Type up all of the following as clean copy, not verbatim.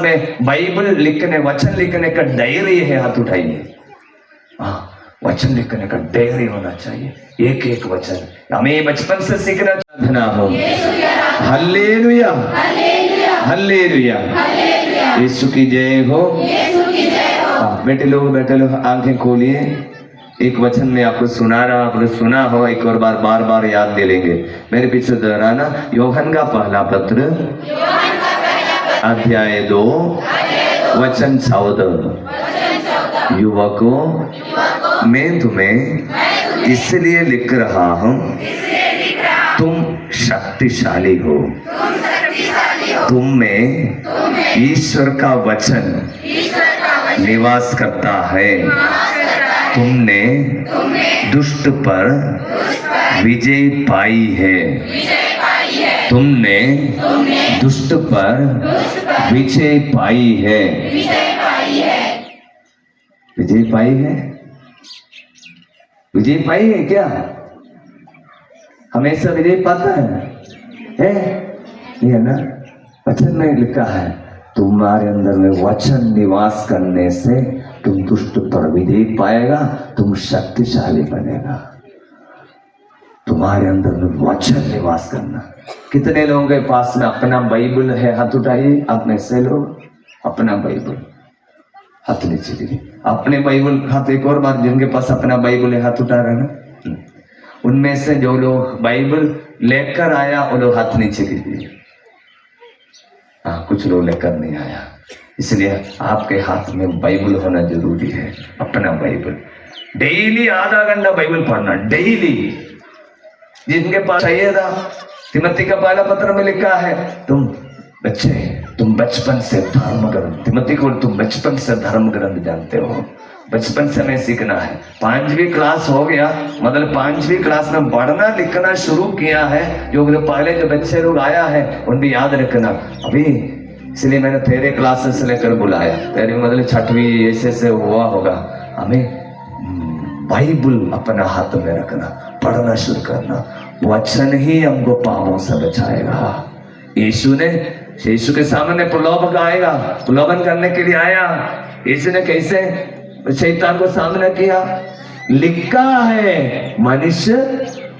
में बाइबल लिखने, वचन लिखने का डायरी है, हाथ उठाइए। हाँ, वचन लिखने का डायरी होना चाहिए, एक एक वचन हमें बचपन से सीखना चाहना हो। हालेलुया, हालेलुया, यीशु की जय हो। बेटे लोग, बेटे लोग, आंखें खोलिए। एक वचन में आपको सुना रहा, आपने सुना हो, एक और बार बार याद दिलेंगे। मेरे पीछे दोहराना। यूहन्ना का पहला पत्र अध्याय 2 वचन 14। युवकों, मैं तुम्हें इसलिए लिख रहा हूँ, तुम शक्तिशाली हो, तुम में ईश्वर का वचन निवास करता है, तुमने दुष्ट पर विजय पाई है, तुमने दुष्ट पर विजय पाई है। विजय पाई है, विजय पाई है क्या? हमेशा विजय पाता है? ये ना वचन में लिखा है, तुम्हारे अंदर में वचन निवास करने से तुम दुष्ट पर विजय पाएगा, तुम शक्तिशाली बनेगा। तुम्हारे अंदर में वचन निवास करना। कितने लोगों के पास में अपना बाइबल है? हाथ उठाइए। आप में से लोग अपना बाइबल, हाथ नीचे कीजिए। अपने बाइबल, हाथ एक और बार, जिनके पास अपना बाइबल है हाथ उठा रहे ना, उनमें से जो लोग बाइबल लेकर आया वो लोग हाथ नीचे कीजिए। हाँ, कुछ लोग लेकर नहीं आया, इसलिए आपके हाथ में बाइबल होना जरूरी है। अपना बाइबल डेली आधा घंटा बाइबल पढ़ना, डेली। जिनके पास चाहिए था, तिमोथी का पहला पत्र में लिखा है, तुम बच्चे, तुम बचपन से धर्म ग्रंथ, तिमोथी को तुम बचपन से धर्म ग्रंथ जानते हो, बचपन से हमें सीखना है। 5वीं क्लास हो गया, मतलब 5वीं क्लास में पढ़ना लिखना शुरू किया है। जो पहले जो बच्चे लोग आया है उन भी याद रखना अभी, इसलिए मैंने तेरे क्लासेस से लेकर बुलाया। तेरे मतलब 6वीं ऐसे हुआ होगा। हमें बाइबल अपना हाथ में रखना, पढ़ना शुरू करना। वचन ही हमको पापों से बचाएगा। यीशु के सामने प्रलोभन आएगा, प्रलोभन करने के लिए आया। यीशु ने कैसे शैतान को सामना किया? लिखा है, मनुष्य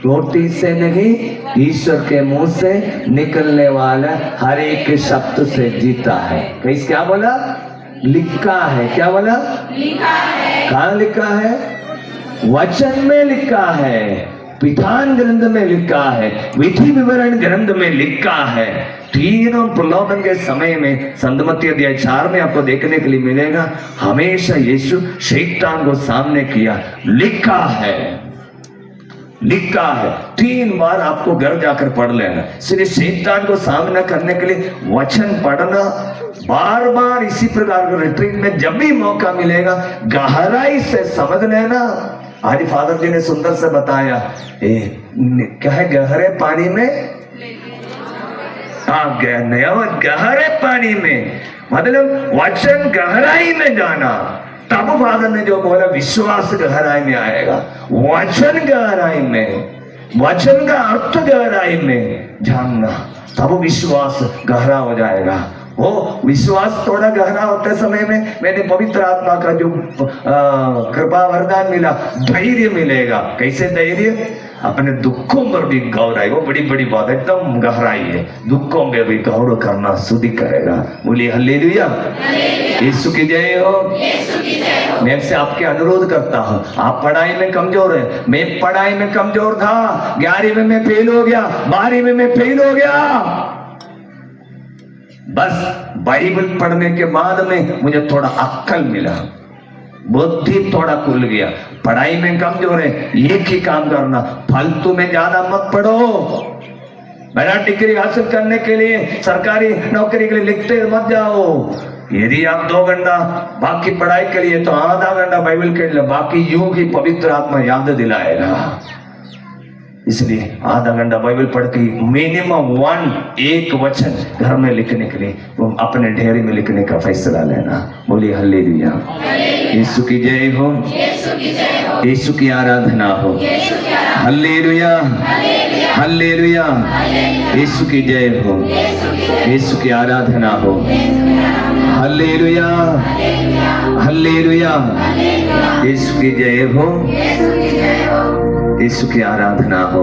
रोटी से नहीं, ईश्वर के मुंह से निकलने वाला हर एक शब्द से जीता है। कैसे? क्या बोला? लिखा है। क्या बोला? लिखा है। कहाँ लिखा है? वचन में लिखा है, विधान ग्रंथ में लिखा है, विधि विवरण ग्रंथ में लिखा है। तीनों प्रलोभन के समय में संतमती अध्याय 4 में आपको देखने के लिए मिलेगा, हमेशा यीशु शैतान को सामने किया। लिखा है, लिखा है। 3 बार आपको घर जाकर पढ़ लेना। सिर्फ शैतान को सामना करने के लिए वचन पढ़ना, बार बार इसी प्रकार के रिट्रीट में जब भी मौका मिलेगा गहराई से समझ लेना। आज फादर जी ने सुंदर से बताया, क्या है? गहरे पानी में, गहरे पानी में, मतलब वचन गहराई में जाना। तब फादर ने जो बोला, विश्वास गहराई में आएगा। वचन गहराई में, वचन का अर्थ गहराई में जानना, तब विश्वास गहरा हो जाएगा। वो विश्वास थोड़ा गहरा होते समय में मैंने पवित्र आत्मा का जो कृपा वरदान मिला, धैर्य मिलेगा। कैसे धैर्य? अपने दुखों पर भी गौर, वो बड़ी बड़ी बात है, एकदम गहराई है। दुखों में भी गौर करना शुद्ध करेगा। बोलिए हालेलुया, यीशु की जय हो। मैं से आपके अनुरोध करता हूँ, आप पढ़ाई में कमजोर है। मैं पढ़ाई में कमजोर था, 11वीं में मैं फेल हो गया, 12वीं में मैं फेल हो गया। बस बाइबल पढ़ने के बाद में मुझे थोड़ा अक्ल मिला, बुद्धि थोड़ा खुल गया। पढ़ाई में कमजोर है, एक ही काम करना, फालतू में ज्यादा मत पढ़ो। मेरा डिग्री हासिल करने के लिए, सरकारी नौकरी के लिए लिखते मत जाओ। यदि आप 2 घंटा बाकी पढ़ाई के लिए, तो आधा घंटा बाइबल के लिए, बाकी यूं ही पवित्र आत्मा याद दिलाएगा। इसलिए आधा घंटा बाइबल पढ़ के मिनिमम 1 वचन घर में लिखने के लिए, वो अपने ढेरी में लिखने का फैसला लेना। बोलिए हालेलुया, यीशु की जय हो, यीशु की आराधना हो। हालेलुया, हालेलुया, यीशु की जय हो, यीशु की आराधना हो। Hallelujah, hallelujah. यीशु की जय हो, यीशु की आराधना हो।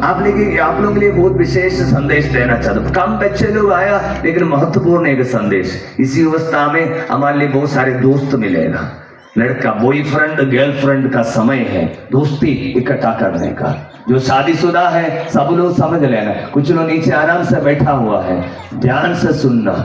आप लोगों के लिए बहुत विशेष संदेश देना चाहता हूँ। कम बच्चे लोग आया, लेकिन महत्वपूर्ण एक संदेश। इसी अवस्था में हमारे लिए बहुत सारे दोस्त मिलेगा। लड़का बॉयफ्रेंड गर्लफ्रेंड का समय है दोस्ती इकट्ठा करने का। जो शादीशुदा है सब लोग समझ लेना, कुछ लोग नीचे आराम से बैठा हुआ है, ध्यान से सुनना।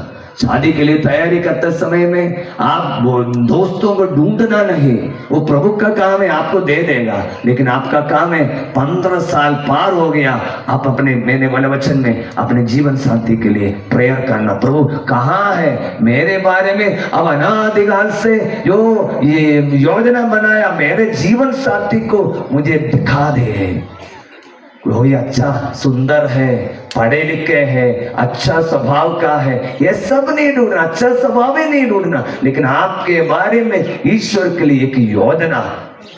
शादी के लिए तैयारी करते समय में आप दोस्तों को ढूंढना नहीं, वो प्रभु का काम है, आपको दे देगा। लेकिन आपका काम है, 15 साल पार हो गया, आप अपने मैंने वाले वचन में अपने जीवन साथी के लिए प्रेयर करना। प्रभु कहाँ है मेरे बारे में, अब अनादिकाल से जो ये योजना बनाया मेरे जीवन साथी को मुझे दिखा दे। कोई अच्छा सुंदर है, पढ़े लिखे है, अच्छा स्वभाव का है, ये सब नहीं ढूंढना, अच्छा स्वभाव ही नहीं ढूंढना, लेकिन आपके बारे में ईश्वर के लिए एक योजना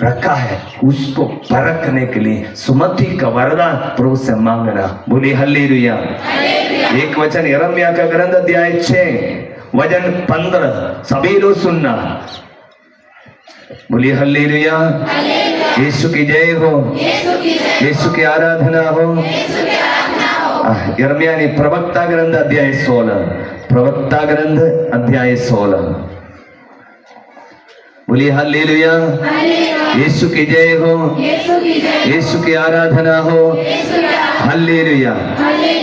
रखा है, उसको परखने के लिए सुमति का वरदान प्रभु से मांगना। बोली हालेलुया। एक वचन यिर्मयाह का ग्रंथ अध्याय 6 वचन 15 सभी लोग सुनना। बोली हालेलुया, यीशु की जय हो, यीशु की आराधना हो। यिर्मयाह ने प्रवक्ता ग्रंथ अध्याय 16, प्रवक्ता ग्रंथ अध्याय 16। बोली हालेलुया, यीशु की जय हो, यीशु की आराधना हो। हालेलुया।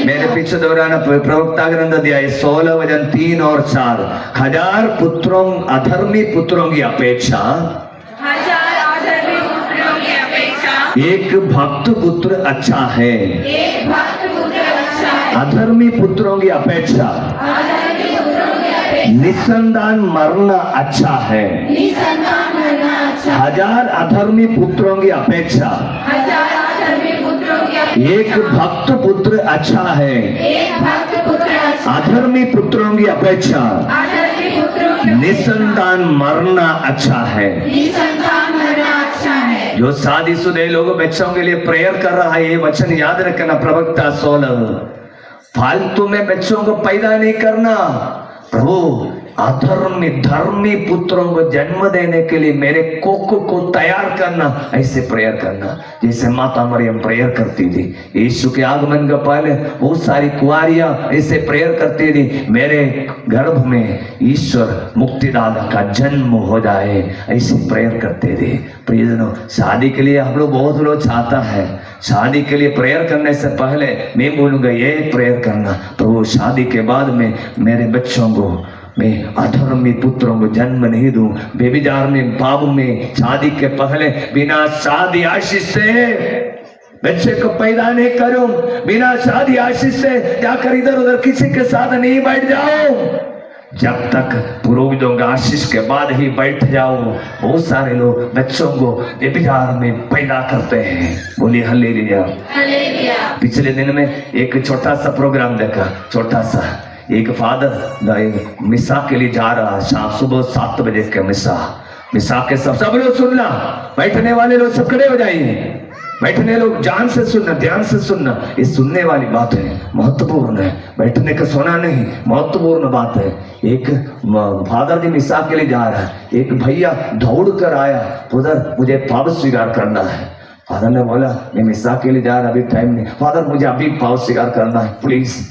मेरे पीछे दोहराना, प्रवक्ता ग्रंथ अध्याय 16 वचन 3 और 4। 1000 पुत्रों अधर्मी पुत्रों की अपेक्षा एक भक्त पुत्र अच्छा है, अधर्मी पुत्रों की अपेक्षा निसंतान मरना अच्छा है। 1000 अधर्मी पुत्रों की अपेक्षा एक भक्त पुत्र अच्छा है, अधर्मी पुत्रों की अपेक्षा निसंतान मरना अच्छा है। जो शादीशुदा लोग बच्चों के लिए प्रेयर कर रहा है, ये वचन याद रखना। प्रवक्ता 16, फालतू में बच्चों को पैदा नहीं करना। प्रभु अधर्मी धर्मी पुत्रों को जन्म देने के लिए मेरे कोको को तैयार करना, ऐसे प्रेयर करना जैसे माता मरियम प्रेयर करती थी। यीशु के आगमन का पहले बहुत सारी कुआरियां ऐसे प्रेयर करती थी, मेरे गर्भ में ईश्वर मुक्तिदाता का जन्म हो जाए, ऐसे प्रेयर करते थे। प्रियजनों, शादी के लिए हम लोग बहुत लोग चाहता है, शादी के लिए प्रेयर करने से पहले मैं बोलूंगा ये प्रेयर करना, प्रभु शादी के बाद में मेरे बच्चों को मैं अधर्मी पुत्रों को जन्म नहीं दूं, बेविचार में पाप में शादी के पहले बिना शादी आशीष से बच्चे को पैदा नहीं करूं, बिना शादी आशीष से जाकर इधर उधर किसी के साथ नहीं बैठ जाओ। जब तक पुरोहितों का आशीष के बाद ही बैठ जाओ। बहुत सारे लोग बच्चों को बेविचार में पैदा करते हैं। बोलिए हालेलुया। पिछले दिन में एक छोटा सा प्रोग्राम देखा, छोटा सा एक फादर मिसा के लिए जा रहा, शाम सुबह 7 बजे के मिसा के सब लोग सुनना, बैठने वाले लोग सब खड़े हो जाइए, बैठने लोग जान से सुनना, ध्यान से सुनना। ये सुनने वाली बात है, महत्वपूर्ण है, बैठने का सोना नहीं, महत्वपूर्ण बात है। एक फादर जी मिसा के लिए जा रहा है, एक भैया दौड़ कर आया, उधर मुझे पाप स्वीकार करना है। फादर ने बोला मैं मिसा के लिए जा रहा, अभी टाइम नहीं। फादर मुझे अभी पाप स्वीकार करना है प्लीज।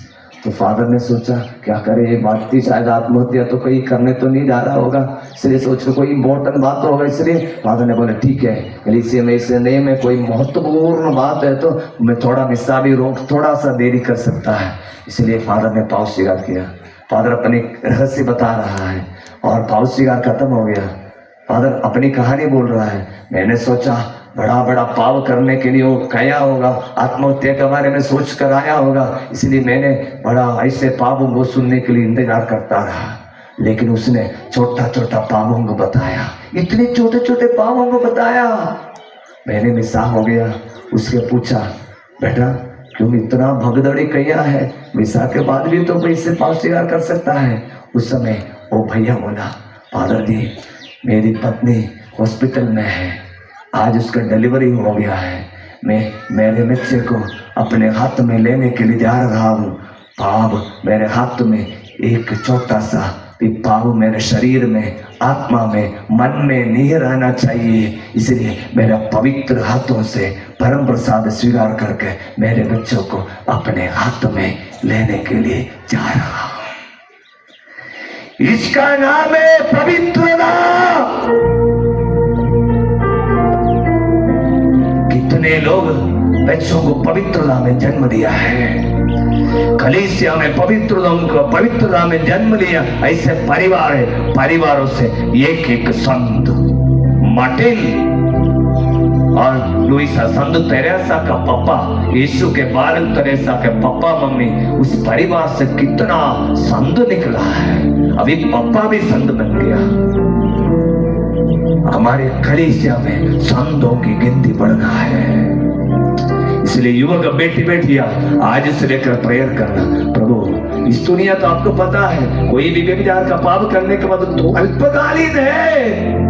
तो फादर ने सोचा क्या करे, ये बात थी शायद आत्महत्या तो कहीं करने तो नहीं जा रहा होगा, इसलिए सोच कोई इम्पोर्टेंट बात तो होगा, इसलिए फादर ने बोला ठीक है, इसे नहीं में कोई महत्वपूर्ण बात है तो मैं थोड़ा मिसा भी रोक, थोड़ा सा देरी कर सकता है। इसलिए फादर ने पाव स्वीकार किया। फादर अपनी रहस्य बता रहा है और पाव स्वीकार खत्म हो गया। फादर अपनी कहानी बोल रहा है, मैंने सोचा बड़ा बड़ा पाव करने के लिए वो कया होगा, आत्महत्या के बारे में सोच कर आया होगा, इसलिए मैंने बड़ा ऐसे पापों को सुनने के लिए इंतजार करता रहा। लेकिन उसने छोटा छोटा पापों को बताया, इतने छोटे छोटे पापों को बताया, मैंने मिसा हो गया। उसके पूछा बेटा क्यों इतना भगदड़ी किया है, मिसा के बाद भी तो कोई इससे पाप स्वीकार कर सकता है। उस समय वो भैया बोला फादर जी मेरी पत्नी हॉस्पिटल में है, आज उसका डिलीवरी हो गया है, मैं मेरे बच्चे को अपने हाथ में लेने के लिए जा रहा हूँ, पाप मेरे हाथ में एक छोटा सा भी पाप मेरे शरीर में, आत्मा में, मन में नहीं रहना चाहिए। इसलिए मेरा पवित्र हाथों से परम प्रसाद स्वीकार करके मेरे बच्चों को अपने हाथ में लेने के लिए जा रहा हूं। इसका नाम है पवित्रता। कितने लोग बच्चों को पवित्रता में जन्म दिया है, कलीसिया में पवित्रता में जन्म लिया। ऐसे परिवार है, परिवारों से एक एक संत मार्टिन और लुइसा, संत तेरेसा का पापा, यीशु के बालक तेरेसा के पापा मम्मी, उस परिवार से कितना संत निकला है। अभी पापा भी संत बन गया। हमारे कलीसिया में संतों की गिनती बढ़ रहा है। इसलिए युवक बेटी बेटिया आज से लेकर प्रेयर करना, प्रभु इस दुनिया तो आपको पता है, कोई भी व्यभिचार का पाप करने के बाद तो अल्पकालीन है,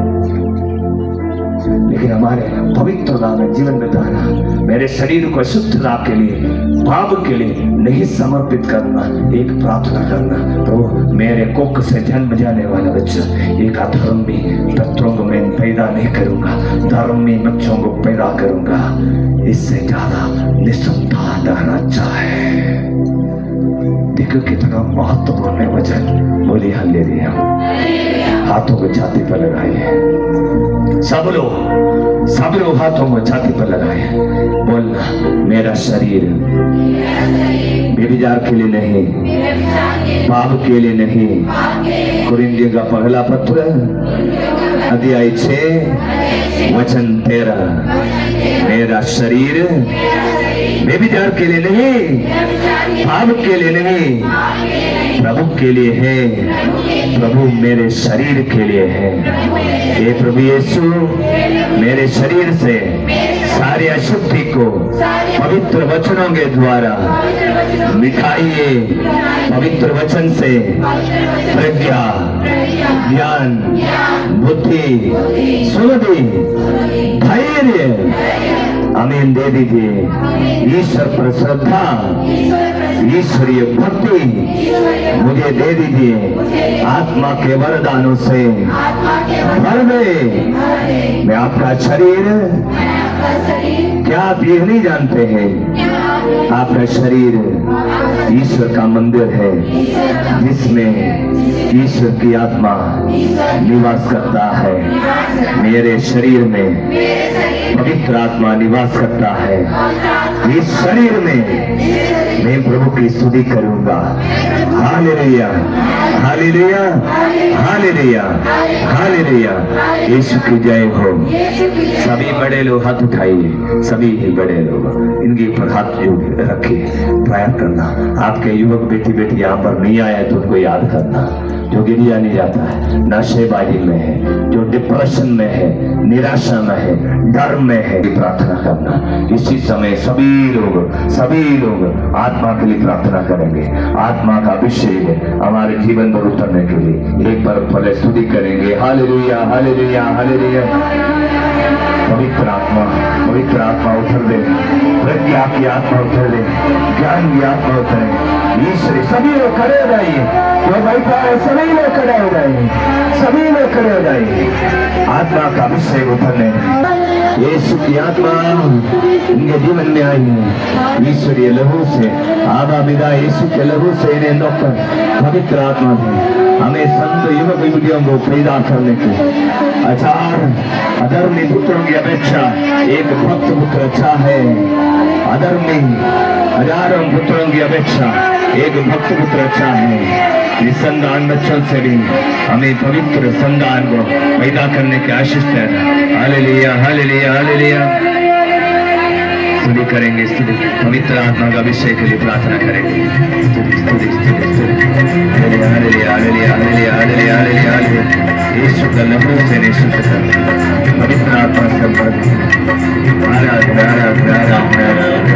लेकिन हमारे पवित्रता में जीवन बिताना, मेरे शरीर को शुद्धता के लिए, पाप के लिए नहीं समर्पित करना, एक प्रार्थना करना, प्रभु मेरे कोख से जन्म जाने वाला बच्चा एक अधर्मी तत्वों को मैं पैदा नहीं करूंगा, धर्मी बच्चों को पैदा करूंगा। इससे ज्यादा निस्संतान रहना चाहे। देखो कितना महत्वपूर्ण है वचन। बोलिए हालेलुया। हाथों को छाती पर लगाइए, सब लोग हाथों को छाती पर लगाए। बोलना, मेरा शरीर व्यभिचार के लिए नहीं, पाप के लिए नहीं। कुरिन्थियों का पहला पत्र अध्याय 6 वचन 13, मेरा शरीर व्यभिचार के लिए नहीं, पाप के लिए नहीं, प्रभु के लिए है। प्रभु मेरे शरीर के लिए है। हे प्रभु यीशु, मेरे शरीर से सारी अशुद्धि को पवित्र वचनों के द्वारा मिटाइए। पवित्र वचन से प्रज्ञा, ज्ञान, बुद्धि, सुमति, धैर्य हमें दे दीजिए। ईश्वर पर श्रद्धा, ईश्वरीय भक्ति मुझे दे दीजिए। आत्मा के वरदानों से भर दे। मैं आपका शरीर, क्या आप ये नहीं जानते हैं, आपका शरीर ईश्वर का मंदिर है, जिसमें ईश्वर की आत्मा निवास करता है। मेरे शरीर में पवित्र आत्मा निवास करता है। इस शरीर में मैं प्रभु की स्तुति करूंगा। Hallelujah, hallelujah, hallelujah, hallelujah. Yeshu की जय हो। सभी बड़े लोग हाथ उठाइए, सभी ही बड़े लोग इनके ऊपर हाथ रखिए, प्रार्थना करना। आपके युवक बेटी बेटी यहाँ पर नहीं आया है तो उनको याद करना, जो गिरिया नहीं जाता है, नशेबाजी में है, जो डिप्रेशन में है, निराशा में है, डर में है, प्रार्थना करना। इसी समय सभी लोग आत्मा के लिए प्रार्थना करेंगे। आत्मा का अभिषेक हमारे जीवन पर उतरने के लिए एक बार पहले स्तुति करेंगे। Hallelujah, hallelujah, hallelujah. पवित्र आत्मा उतर दे, प्रज्ञा की आत्मा उतर दे, ज्ञान की आत्मा उतरे। ईश्वरी सभी लोग खड़े हो जाइए, जो बैठा है सभी लोग खड़े हो जाइए, सभी लोग खड़े हो जाइए। आत्मा का अभिषेक उतरने, यीशु की आत्मा इनके जीवन में आई है। ईश्वरीय लहू से, आबा पिता यीशु के लहू से इन्हें नौकर पवित्र आत्मा दी। हमें संत युवक युवतियों को पैदा करने की अधर्मी पुत्रों की अपेक्षा एक भक्त पुत्र अच्छा है। अधर्मी हजारों पुत्रों की अपेक्षा एक भक्त पुत्र अच्छा है। इस संतान बच्चों से भी हमें पवित्र संतान को पैदा करने की आशीष है। Hallelujah, hallelujah, hallelujah. स्तुति करेंगे, स्तुति, पवित्र आत्मा का अभिषेक के लिए प्रार्थना करेंगे। स्तुति, स्तुति, स्तुति। Hallelujah, hallelujah, hallelujah, hallelujah, hallelujah, hallelujah. Yeshu का लहू से निश्चित कर पवित्र आत्मा से भर। आराधना, आराधना, आराधना, आराधना।